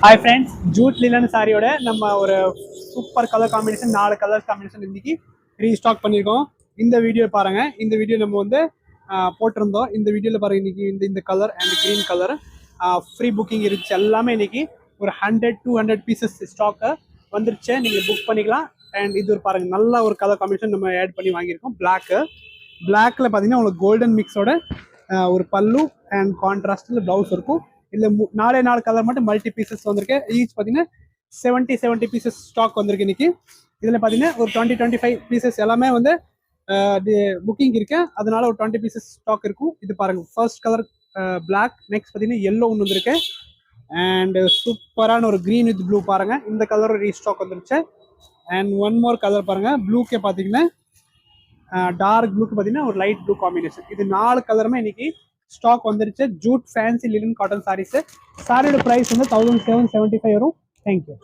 Hi friends, Jude லிலன் சாரியோட நம்ம ஒரு super colour combination 4 colour combination இன்னைக்கு ரீஸ்டாக் பண்ணியிருக்கோம். இந்த வீடியோ பாருங்க. இந்த வீடியோ நம்ம வந்து போட்டிருந்தோம். இந்த வீடியோவில் பாருங்க, இன்னைக்கு இந்த colour and green colour free booking இருந்துச்சு. எல்லாமே இன்னைக்கு ஒரு 100-200 பீசஸ் ஸ்டாக்கு வந்துருச்சு. நீங்கள் புக் பண்ணிக்கலாம். அண்ட் இது ஒரு பாருங்க, நல்ல ஒரு கலர் காம்பினேஷன் நம்ம ஆட் பண்ணி வாங்கியிருக்கோம். பிளாக்ல பார்த்தீங்கன்னா உங்களுக்கு கோல்டன் மிக்ஸோட ஒரு பல்லு அண்ட் கான்ட்ராஸ்ட்ல பிளவுஸ் இருக்கும். இல்லை 4 கலர் மட்டும் மல்டி பீசஸ் வந்திருக்கு. ஈச் பார்த்தீங்கன்னா 70 பீசஸ் ஸ்டாக் வந்திருக்கு இன்னைக்கு. இதில் பார்த்தீங்கன்னா ஒரு 20-25 பீசஸ் எல்லாமே வந்து புக்கிங் இருக்கு. அதனால ஒரு 20 பீசஸ் ஸ்டாக் இருக்கும். இது பாருங்க, ஃபர்ஸ்ட் கலர் பிளாக், நெக்ஸ்ட் பார்த்தீங்கன்னா எல்லோ ஒன்று வந்திருக்கு. அண்ட் சூப்பரான ஒரு க்ரீன் வித் ப்ளூ பாருங்க, இந்த கலர் ரீஸ்டாக் வந்துருச்சு. அண்ட் ஒன் மோர் கலர் பாருங்க, ப்ளூக்கே பார்த்தீங்கன்னா டார்க் ப்ளூக்கு பார்த்தீங்கன்னா ஒரு லைட் ப்ளூ காம்பினேஷன். இது 4 கலருமே இன்னைக்கு ஸ்டாக் வந்துருச்சு. Jute fancy linen cotton saris. சாரியோட ப்ரைஸ் வந்து 1775 வரும். தேங்க்யூ.